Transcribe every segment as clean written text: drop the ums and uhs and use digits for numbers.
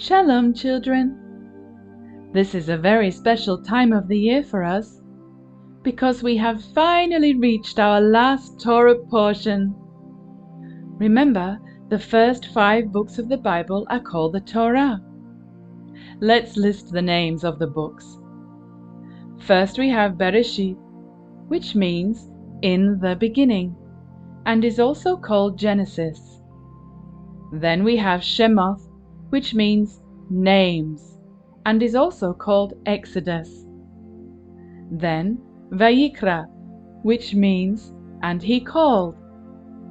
Shalom, children. This is a very special time of the year for us because we have finally reached our last Torah portion. Remember, the first 5 books of the Bible are called the Torah. Let's list the names of the books. First we have Bereshit, which means in the beginning, and is also called Genesis. Then we have Shemoth, which means names, and is also called Exodus. Then Vayikra, which means and he called,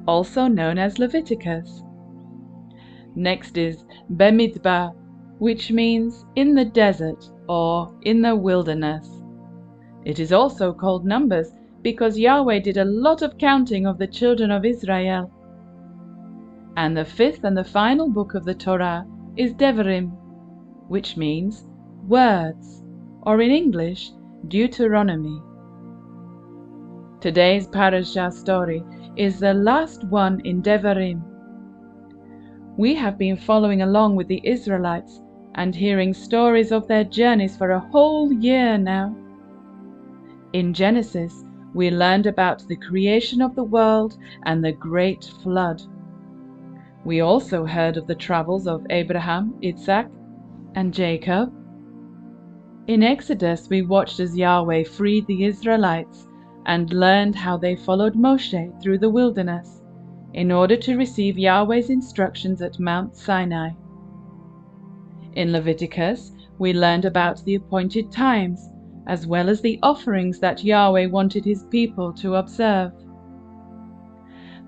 also known as Leviticus. Next is Bemidbar, which means in the desert or in the wilderness. It is also called Numbers because Yahweh did a lot of counting of the children of Israel. And the 5th and the final book of the Torah is Devarim, which means words, or in English, Deuteronomy. Today's Parasha story is the last one in Devarim. We have been following along with the Israelites and hearing stories of their journeys for a whole year now. In Genesis, we learned about the creation of the world and the great flood. We also heard of the travels of Abraham, Isaac, and Jacob. In Exodus, we watched as Yahweh freed the Israelites and learned how they followed Moshe through the wilderness in order to receive Yahweh's instructions at Mount Sinai. In Leviticus, we learned about the appointed times, as well as the offerings that Yahweh wanted his people to observe.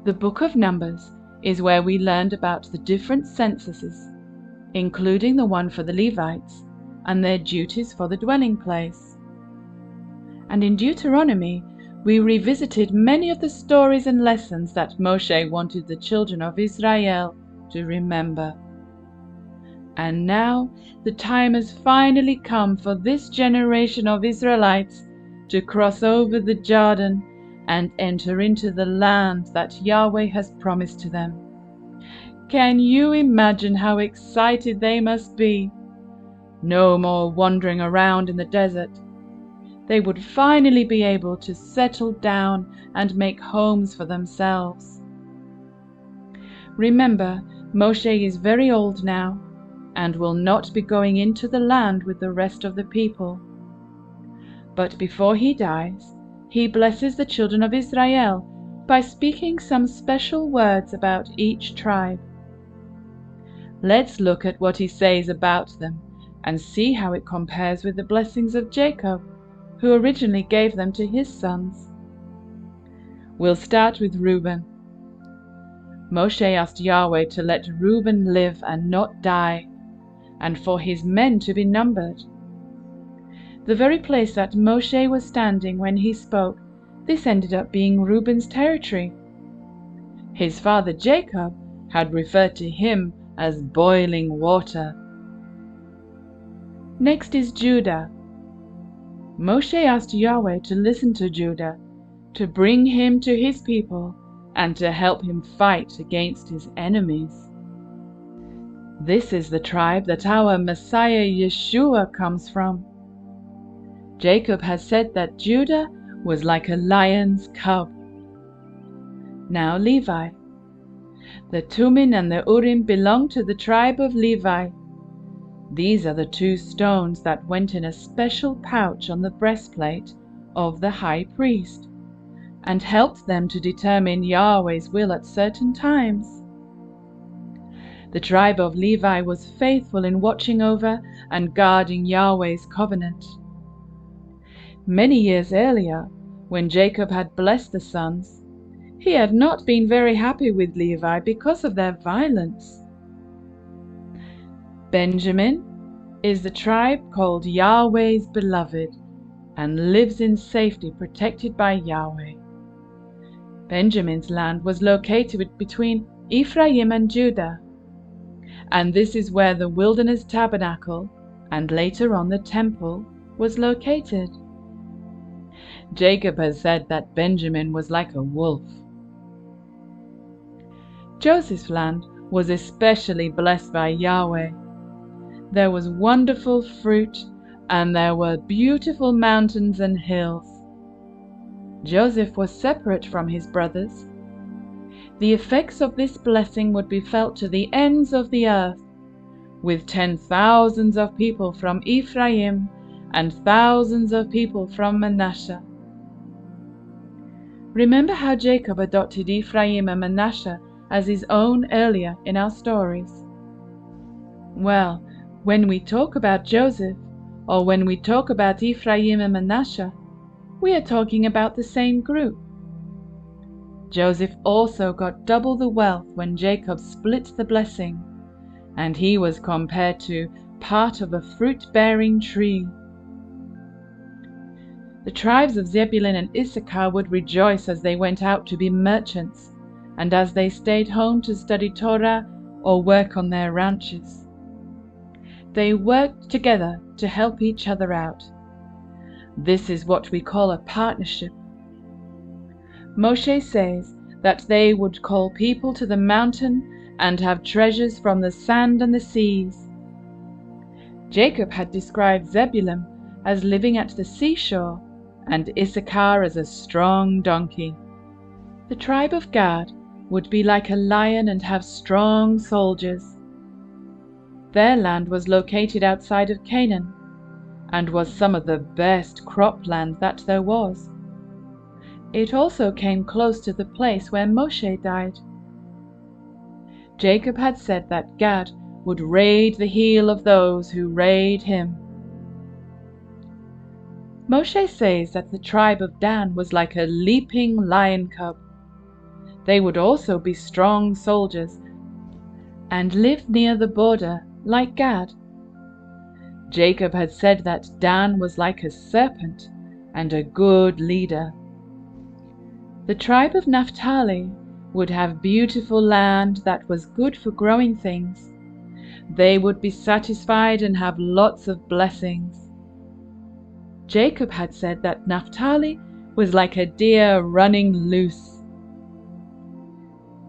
The book of Numbers is where we learned about the different censuses, including the one for the Levites and their duties for the dwelling place. And in Deuteronomy, we revisited many of the stories and lessons that Moshe wanted the children of Israel to remember. And now the time has finally come for this generation of Israelites to cross over the Jordan and enter into the land that Yahweh has promised to them. Can you imagine how excited they must be? No more wandering around in the desert. They would finally be able to settle down and make homes for themselves. Remember, Moshe is very old now and will not be going into the land with the rest of the people. But before he dies, he blesses the children of Israel by speaking some special words about each tribe. Let's look at what he says about them and see how it compares with the blessings of Jacob, who originally gave them to his sons. We'll start with Reuben. Moshe asked Yahweh to let Reuben live and not die, and for his men to be numbered. The very place that Moshe was standing when he spoke, this ended up being Reuben's territory. His father Jacob had referred to him as boiling water. Next is Judah. Moshe asked Yahweh to listen to Judah, to bring him to his people, and to help him fight against his enemies. This is the tribe that our Messiah Yeshua comes from. Jacob has said that Judah was like a lion's cub. Now Levi. The Tumim and the Urim belong to the tribe of Levi. These are the 2 stones that went in a special pouch on the breastplate of the high priest, and helped them to determine Yahweh's will at certain times. The tribe of Levi was faithful in watching over and guarding Yahweh's covenant. Many years earlier, when Jacob had blessed the sons, he had not been very happy with Levi because of their violence. Benjamin is the tribe called Yahweh's beloved and lives in safety protected by Yahweh. Benjamin's land was located between Ephraim and Judah, and this is where the wilderness tabernacle and later on the temple was located. Jacob has said that Benjamin was like a wolf. Joseph's land was especially blessed by Yahweh. There was wonderful fruit, and there were beautiful mountains and hills. Joseph was separate from his brothers. The effects of this blessing would be felt to the ends of the earth, with 10,000s of people from Ephraim and thousands of people from Manasseh. Remember how Jacob adopted Ephraim and Manasseh as his own earlier in our stories? Well, when we talk about Joseph, or when we talk about Ephraim and Manasseh, we are talking about the same group. Joseph also got double the wealth when Jacob split the blessing, and he was compared to part of a fruit-bearing tree. The tribes of Zebulun and Issachar would rejoice as they went out to be merchants, and as they stayed home to study Torah or work on their ranches. They worked together to help each other out. This is what we call a partnership. Moshe says that they would call people to the mountain and have treasures from the sand and the seas. Jacob had described Zebulun as living at the seashore and Issachar as a strong donkey. The tribe of Gad would be like a lion and have strong soldiers. Their land was located outside of Canaan and was some of the best cropland that there was. It also came close to the place where Moshe died. Jacob had said that Gad would raid the heel of those who raid him. Moshe says that the tribe of Dan was like a leaping lion cub. They would also be strong soldiers and live near the border like Gad. Jacob had said that Dan was like a serpent and a good leader. The tribe of Naphtali would have beautiful land that was good for growing things. They would be satisfied and have lots of blessings. Jacob had said that Naphtali was like a deer running loose.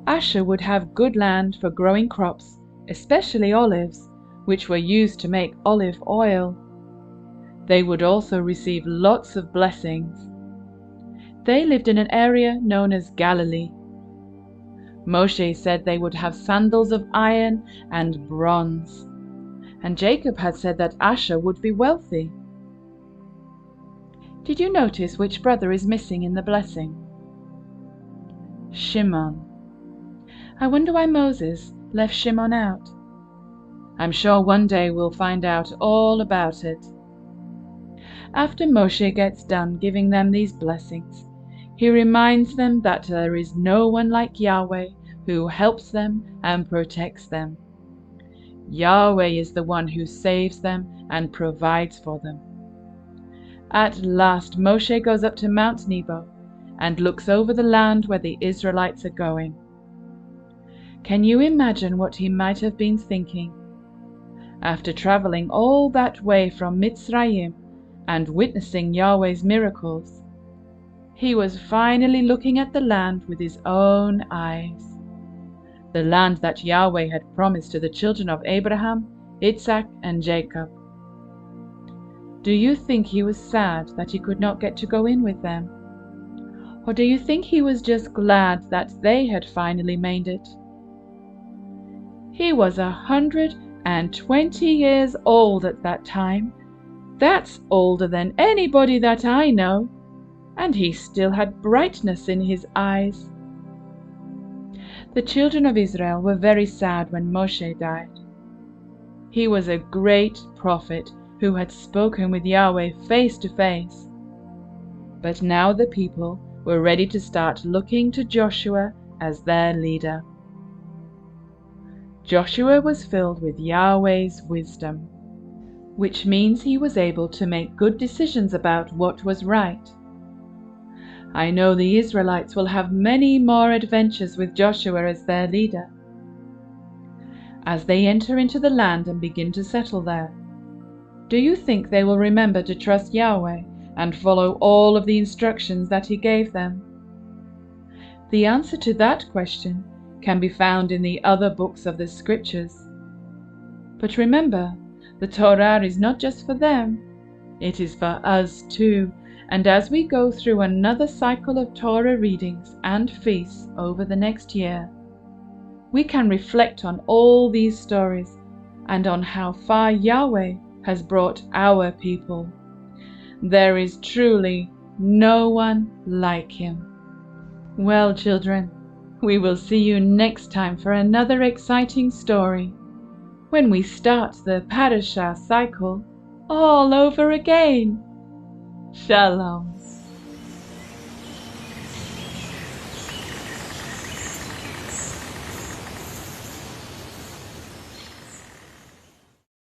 Asher would have good land for growing crops, especially olives, which were used to make olive oil. They would also receive lots of blessings. They lived in an area known as Galilee. Moshe said they would have sandals of iron and bronze, and Jacob had said that Asher would be wealthy. Did you notice which brother is missing in the blessing? Shimon. I wonder why Moses left Shimon out. I'm sure one day we'll find out all about it. After Moshe gets done giving them these blessings, he reminds them that there is no one like Yahweh who helps them and protects them. Yahweh is the one who saves them and provides for them. At last Moshe goes up to Mount Nebo and looks over the land where the Israelites are going. Can you imagine what he might have been thinking? After traveling all that way from Mitzrayim and witnessing Yahweh's miracles, he was finally looking at the land with his own eyes. The land that Yahweh had promised to the children of Abraham, Isaac, and Jacob. Do you think he was sad that he could not get to go in with them? Or do you think he was just glad that they had finally made it? He was 120 years old at that time. That's older than anybody that I know. And he still had brightness in his eyes. The children of Israel were very sad when Moshe died. He was a great prophet who had spoken with Yahweh face to face. But now the people were ready to start looking to Joshua as their leader. Joshua was filled with Yahweh's wisdom, which means he was able to make good decisions about what was right. I know the Israelites will have many more adventures with Joshua as their leader. As they enter into the land and begin to settle there, do you think they will remember to trust Yahweh and follow all of the instructions that he gave them? The answer to that question can be found in the other books of the Scriptures. But remember, The Torah is not just for them, it is for us too. And as we go through another cycle of Torah readings and feasts over the next year, we can reflect on all these stories and on how far Yahweh has brought our people. There is truly no one like Him. Well, children, we will see you next time for another exciting story, when we start the Parasha cycle all over again. Shalom.